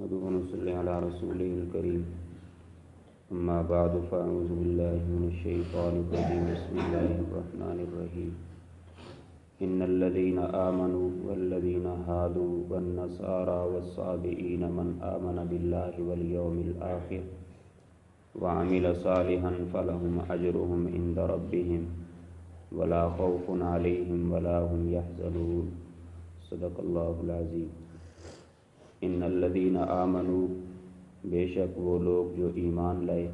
نحمده ونصلي على رسوله الكريم أما بعد فأعوذ بالله من الشيطان الرجيم بسم الله الرحمن الرحيم إن الذين آمنوا والذين هادوا والنصارى والصابئين من آمن بالله واليوم الآخر وعمل صالحا فلهم أجرهم عند ربهم ولا خوف عليهم ولا هم يحزنون صدق اللہ العظیم۔ ان الذین آمنوا، بے شک وہ لوگ جو ایمان لائے،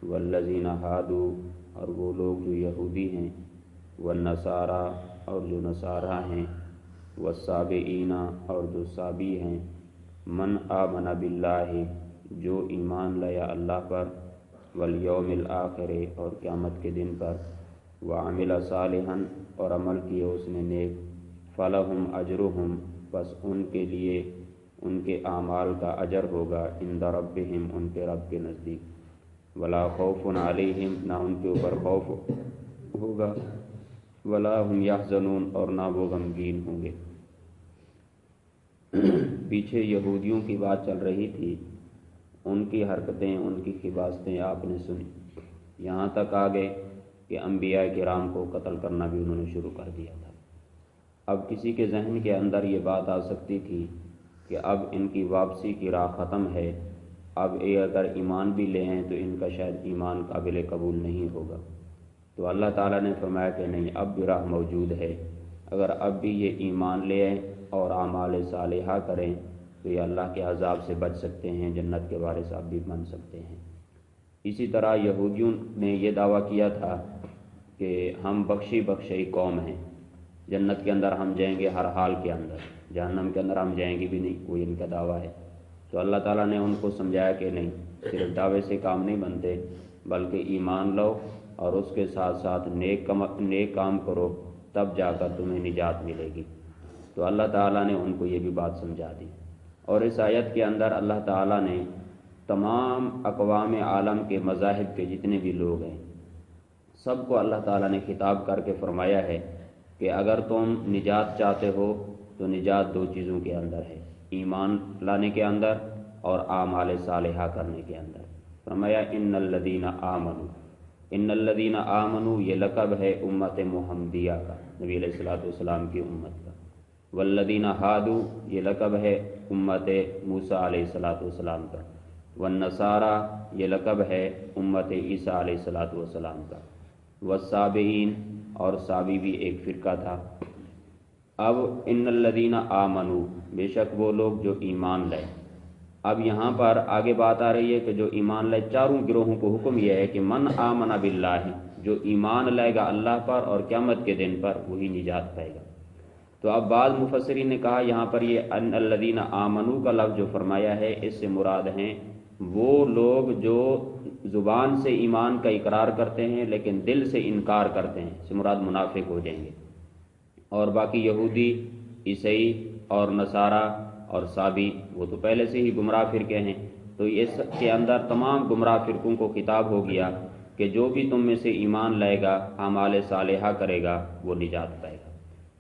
والذین ہادوا، اور وہ لوگ جو یہودی ہیں، والنصارى، اور جو نصارہ ہیں، والصابئین، اور جو صابی ہیں، من آمن باللہ، جو ایمان لایا اللہ پر، والیوم الآخر، اور قیامت کے دن پر، وعمل صالحا، اور عمل کیے اس نے نیک، فلہم اجرہم، بس ان کے لیے ان کے اعمال کا اجر ہوگا، عند ربہم، ان کے رب کے نزدیک، ولا خوف علیہم، نہ ان کے اوپر خوف ہوگا، ولا ہم یحزنون، اور نہ وہ غمگین ہوں گے۔ پیچھے یہودیوں کی بات چل رہی تھی، ان کی حرکتیں، ان کی خباثتیں آپ نے سنی، یہاں تک آ گئے کہ انبیاء کرام کو قتل کرنا بھی انہوں نے شروع کر دیا تھا۔ اب کسی کے ذہن کے اندر یہ بات آ سکتی تھی کہ اب ان کی واپسی کی راہ ختم ہے، اب یہ اگر ایمان بھی لے ہیں تو ان کا شاید ایمان قابل قبول نہیں ہوگا۔ تو اللہ تعالیٰ نے فرمایا کہ نہیں، اب بھی راہ موجود ہے، اگر اب بھی یہ ایمان لے آئیں اور اعمال صالحہ کریں تو یہ اللہ کے عذاب سے بچ سکتے ہیں، جنت کے وارث آپ بھی بن سکتے ہیں۔ اسی طرح یہودیوں نے یہ دعویٰ کیا تھا کہ ہم بخشی بخشی قوم ہیں، جنت کے اندر ہم جائیں گے ہر حال کے اندر، جہنم کے اندر ہم جائیں گے بھی نہیں، کوئی ان کا دعویٰ ہے۔ تو اللہ تعالیٰ نے ان کو سمجھایا کہ نہیں، صرف دعوے سے کام نہیں بنتے، بلکہ ایمان لو اور اس کے ساتھ ساتھ نیک کام کرو، تب جا کر تمہیں نجات ملے گی۔ تو اللہ تعالیٰ نے ان کو یہ بھی بات سمجھا دی، اور اس آیت کے اندر اللہ تعالیٰ نے تمام اقوام عالم کے مذاہب کے جتنے بھی لوگ ہیں سب کو اللہ تعالیٰ نے خطاب کر کے فرمایا ہے کہ اگر تم نجات چاہتے ہو تو نجات دو چیزوں کے اندر ہے، ایمان لانے کے اندر اور اعمال صالحہ کرنے کے اندر۔ فرمایا ان الذین آمنوا، ان الذین آمنوا یہ لقب ہے امت محمدیہ کا، نبی علیہ الصلوۃ والسلام کی امت کا۔ والذین ہادوا یہ لقب ہے امت موسیٰ علیہ الصلوۃ والسلام کا۔ والنصارى یہ لقب ہے امت عیسیٰ علیہ الصلوۃ والسلام کا۔ والصابئین، اور صابی بھی ایک فرقہ تھا۔ اب ان الذین آمنوا، بے شک وہ لوگ جو ایمان لائے۔ اب یہاں پر آگے بات آ رہی ہے کہ جو ایمان لائے، چاروں گروہوں کو حکم یہ ہے کہ من آمن باللہ، جو ایمان لائے گا اللہ پر اور قیامت کے دن پر وہی نجات پائے گا۔ تو اب بعض مفسرین نے کہا یہاں پر یہ ان الذین آمنوا کا لفظ جو فرمایا ہے، اس سے مراد ہیں وہ لوگ جو زبان سے ایمان کا اقرار کرتے ہیں لیکن دل سے انکار کرتے ہیں، اس سے مراد منافق ہو جائیں گے۔ اور باقی یہودی، عیسائی اور نصارہ اور صابی وہ تو پہلے سے ہی گمراہ فرقے ہیں، تو اس کے اندر تمام گمراہ فرقوں کو خطاب ہو گیا کہ جو بھی تم میں سے ایمان لائے گا، اعمال صالحہ کرے گا، وہ نجات پائے گا۔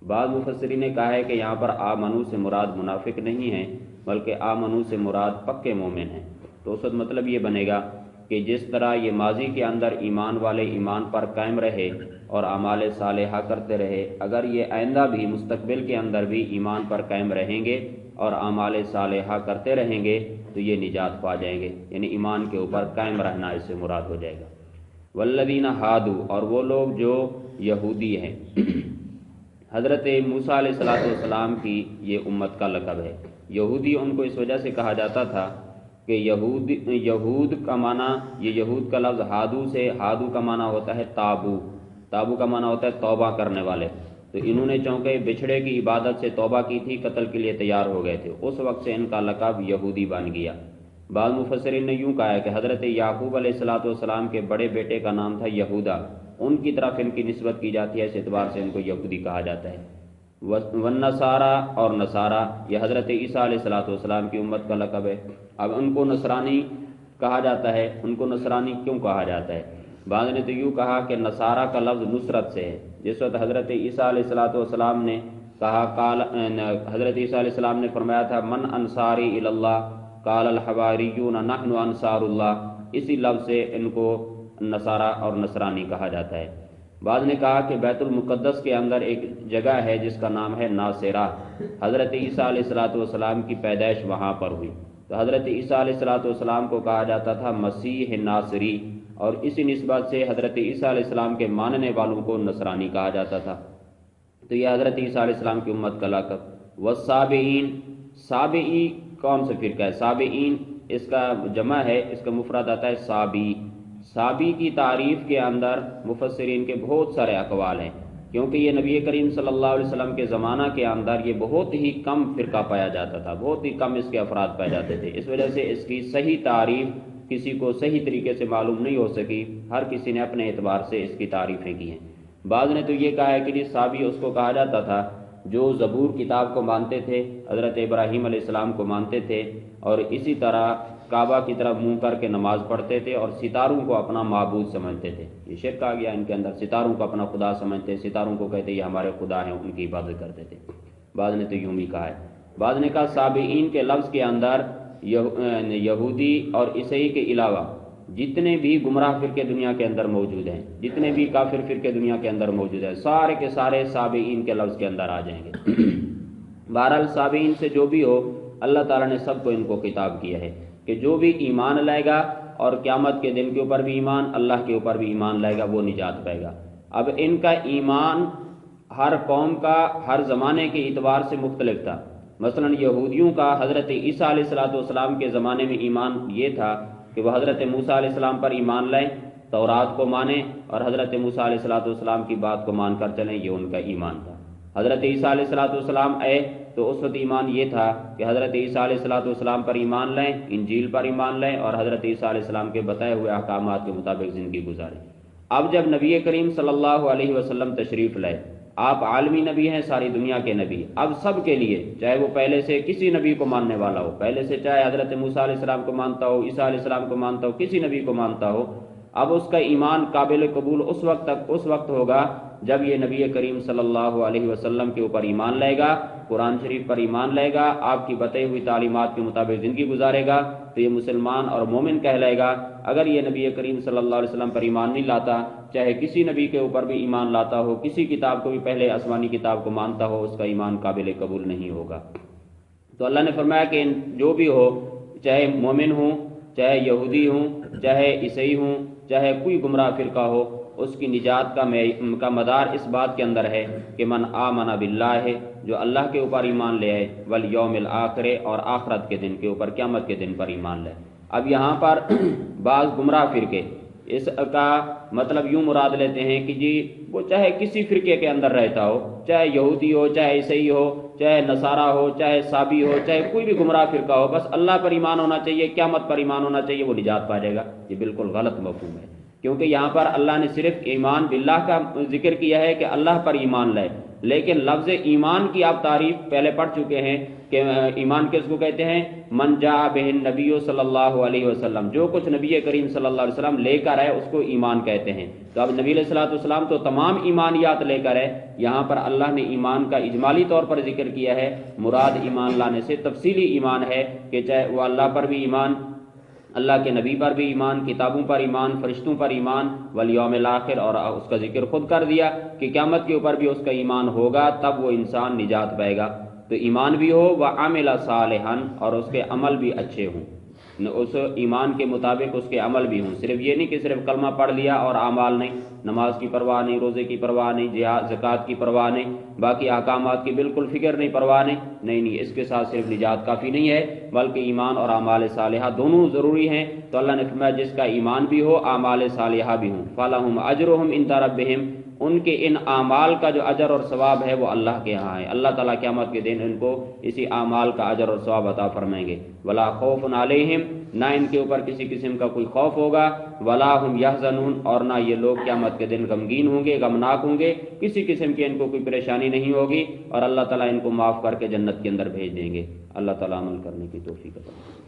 بعض مفسرین نے کہا ہے کہ یہاں پر آمنو سے مراد منافق نہیں ہے، بلکہ آمنو سے مراد پکے مومن ہیں۔ تو اس وقت مطلب یہ بنے گا کہ جس طرح یہ ماضی کے اندر ایمان والے ایمان پر قائم رہے اور اعمال صالحہ کرتے رہے، اگر یہ آئندہ بھی مستقبل کے اندر بھی ایمان پر قائم رہیں گے اور اعمال صالحہ کرتے رہیں گے تو یہ نجات پا جائیں گے، یعنی ایمان کے اوپر قائم رہنا اس سے مراد ہو جائے گا۔ والذین ہادوا، اور وہ لوگ جو یہودی ہیں، حضرت موسیٰ علیہ السلام کی یہ امت کا لقب ہے۔ یہودی ان کو اس وجہ سے کہا جاتا تھا کہ یہود کا معنی، یہ یہود کا لفظ ہادو سے، ہادو کا معنی ہوتا ہے تابو، تابو کا معنی ہوتا ہے توبہ کرنے والے۔ تو انہوں نے چونکہ بچھڑے کی عبادت سے توبہ کی تھی، قتل کے لیے تیار ہو گئے تھے، اس وقت سے ان کا لقب یہودی بن گیا۔ بعض مفسرین نے یوں کہا ہے کہ حضرت یعقوب علیہ السلام کے بڑے بیٹے کا نام تھا یہودا، ان کی طرف ان کی نسبت کی جاتی ہے، اس اعتبار سے ان کو یہودی کہا جاتا ہے۔ والنصارى، اور نصارہ یہ حضرت عیسیٰ علیہ السلام کی امت کا لقب ہے۔ اب ان کو نصرانی کہا جاتا ہے، ان کو نصرانی کیوں کہا جاتا ہے؟ بعض نے تو یوں کہا کہ نصارہ کا لفظ نصرت سے ہے، جس وقت حضرت عیسیٰ علیہ السلام نے کہا، حضرت عیسیٰ علیہ السلام نے فرمایا تھا من انصاری الی اللہ، قال الحواریون نحن انصار اللہ، اسی لفظ سے ان کو نصارہ اور نصرانی کہا جاتا ہے۔ بعض نے کہا کہ بیت المقدس کے اندر ایک جگہ ہے جس کا نام ہے ناصرہ، حضرت عیسیٰ علیہ السلام کی پیدائش وہاں پر ہوئی، تو حضرت عیسیٰ علیہ السلام کو کہا جاتا تھا مسیح ناصری، اور اسی نسبت سے حضرت عیسیٰ علیہ السلام کے ماننے والوں کو نصرانی کہا جاتا تھا۔ تو یہ حضرت عیسیٰ علیہ السلام کی امت کا لقب۔ والسابعین، سابعی کون سے فرقہ ہے؟ سابعین اس کا جمع ہے، اس کا مفرد آتا ہے سابی۔ سابی کی تعریف کے اندر مفسرین کے بہت سارے اقوال ہیں، کیونکہ یہ نبی کریم صلی اللہ علیہ وسلم کے زمانہ کے اندر یہ بہت ہی کم فرقہ پایا جاتا تھا، بہت ہی کم اس کے افراد پائے جاتے تھے، اس وجہ سے اس کی صحیح تعریف کسی کو صحیح طریقے سے معلوم نہیں ہو سکی، ہر کسی نے اپنے اعتبار سے اس کی تعریفیں کی ہیں۔ بعض نے تو یہ کہا ہے کہ سابی اس کو کہا جاتا تھا جو زبور کتاب کو مانتے تھے، حضرت ابراہیم علیہ السلام کو مانتے تھے، اور اسی طرح کعبہ کی طرف منہ کر کے نماز پڑھتے تھے اور ستاروں کو اپنا معبود سمجھتے تھے۔ یہ شرک آ گیا ان کے اندر، ستاروں کو اپنا خدا سمجھتے، ستاروں کو کہتے یہ ہمارے خدا ہیں، ان کی عبادت کرتے تھے۔ بعض نے تو یوں بھی کہا ہے۔ بعض نے کہا سابعین کے لفظ کے اندر یہودی اور عیسائی کے علاوہ جتنے بھی گمراہ فرقے دنیا کے اندر موجود ہیں، جتنے بھی کافر فرقے دنیا کے اندر موجود ہیں، سارے کے سارے سابعین کے لفظ کے اندر آ جائیں گے۔ بہرحال سابعین سے جو بھی ہو، اللہ تعالیٰ نے سب کو ان کو خطاب کیا ہے کہ جو بھی ایمان لائے گا اور قیامت کے دن کے اوپر بھی ایمان، اللہ کے اوپر بھی ایمان لائے گا، وہ نجات پائے گا۔ اب ان کا ایمان ہر قوم کا ہر زمانے کے اعتبار سے مختلف تھا۔ مثلا یہودیوں کا حضرت عیسیٰ علیہ السلام کے زمانے میں ایمان یہ تھا کہ وہ حضرت موسیٰ علیہ السلام پر ایمان لائیں، تورات کو مانیں اور حضرت موسیٰ علیہ السلام کی بات کو مان کر چلیں، یہ ان کا ایمان تھا۔ حضرت عیسیٰ علیہ السلام آئے تو اس وقت ایمان یہ تھا کہ حضرت عیسیٰ علیہ السلام پر ایمان لائیں، انجیل پر ایمان لائیں اور حضرت عیسیٰ علیہ السلام کے بتائے ہوئے احکامات کے مطابق زندگی گزاریں۔ اب جب نبی کریم صلی اللہ علیہ وسلم تشریف لائے، آپ عالمی نبی ہیں، ساری دنیا کے نبی، اب سب کے لیے، چاہے وہ پہلے سے کسی نبی کو ماننے والا ہو، پہلے سے چاہے حضرت موسیٰ علیہ السلام کو مانتا ہو، عیسیٰ علیہ السلام کو مانتا ہو، کسی نبی کو مانتا ہو، اب اس کا ایمان قابل قبول اس وقت ہوگا جب یہ نبی کریم صلی اللہ علیہ وسلم کے اوپر ایمان لائے گا، قرآن شریف پر ایمان لائے گا، آپ کی بتائی ہوئی تعلیمات کے مطابق زندگی گزارے گا، تو یہ مسلمان اور مومن کہلائے گا۔ اگر یہ نبی کریم صلی اللہ علیہ وسلم پر ایمان نہیں لاتا، چاہے کسی نبی کے اوپر بھی ایمان لاتا ہو، کسی کتاب کو بھی پہلے آسمانی کتاب کو مانتا ہو، اس کا ایمان قابل قبول نہیں ہوگا۔ تو اللہ نے فرمایا کہ جو بھی ہو، چاہے مومن ہوں، چاہے یہودی ہوں، چاہے عیسائی ہوں، چاہے کوئی گمراہ فرقہ ہو، اس کی نجات کا مدار اس بات کے اندر ہے کہ من آمن باللہ ہے، جو اللہ کے اوپر ایمان لے آئے، والیوم الآخر، اور آخرت کے دن کے اوپر، قیامت کے دن پر ایمان لائے۔ اب یہاں پر بعض گمراہ فرقے اس کا مطلب یوں مراد لیتے ہیں کہ جی وہ چاہے کسی فرقے کے اندر رہتا ہو، چاہے یہودی ہو، چاہے عیسائی ہو، چاہے نصارہ ہو، چاہے سابی ہو، چاہے کوئی بھی گمراہ فرقہ ہو، بس اللہ پر ایمان ہونا چاہیے، قیامت پر ایمان ہونا چاہیے، وہ نجات پا جائے گا۔ یہ بالکل غلط مفہوم ہے، کیونکہ یہاں پر اللہ نے صرف ایمان باللہ کا ذکر کیا ہے کہ اللہ پر ایمان لائے، لیکن لفظ ایمان کی آپ تعریف پہلے پڑھ چکے ہیں کہ ایمان کس کو کہتے ہیں؟ من جاء بہ النبی صلی اللہ علیہ وسلم، جو کچھ نبی کریم صلی اللہ علیہ وسلم لے کر آئے اس کو ایمان کہتے ہیں۔ تو اب نبی علیہ السلام تو تمام ایمانیات لے کر آئے، یہاں پر اللہ نے ایمان کا اجمالی طور پر ذکر کیا ہے، مراد ایمان لانے سے تفصیلی ایمان ہے کہ چاہے وہ اللہ پر بھی ایمان، اللہ کے نبی پر بھی ایمان، کتابوں پر ایمان، فرشتوں پر ایمان، والیوم الآخر، اور اس کا ذکر خود کر دیا کہ قیامت کے اوپر بھی اس کا ایمان ہوگا، تب وہ انسان نجات پائے گا۔ تو ایمان بھی ہو، وعمل صالحا، اور اس کے عمل بھی اچھے ہوں، اس ایمان کے مطابق اس کے عمل بھی ہوں، صرف یہ نہیں کہ صرف کلمہ پڑھ لیا اور اعمال نہیں، نماز کی پرواہ نہیں، روزے کی پرواہ نہیں، جہاد زکوٰۃ کی پرواہ نہیں، باقی احکامات کی بالکل فکر نہیں، پرواہ نہیں، اس کے ساتھ صرف نجات کافی نہیں ہے، بلکہ ایمان اور اعمال صالحہ دونوں ضروری ہیں۔ تو اللہ نے فرمایا جس کا ایمان بھی ہو، اعمال صالحہ بھی ہوں، فَلَهُمْ أَجْرُهُمْ عِنْدَ رَبِّهِمْ، ان کے ان اعمال کا جو اجر اور ثواب ہے وہ اللہ کے ہاں ہے، اللہ تعالیٰ قیامت کے دن ان کو اسی اعمال کا اجر اور ثواب عطا فرمائیں گے۔ ولا خوف علیہم، نہ ان کے اوپر کسی قسم کا کوئی خوف ہوگا، ولا هم يحزنون، اور نہ یہ لوگ قیامت کے دن غمگین ہوں گے، غمناک ہوں گے، کسی قسم کی ان کو کوئی پریشانی نہیں ہوگی، اور اللہ تعالیٰ ان کو معاف کر کے جنت کے اندر بھیج دیں گے۔ اللہ تعالیٰ عمل کرنے کی توفیق عطا فرمائے۔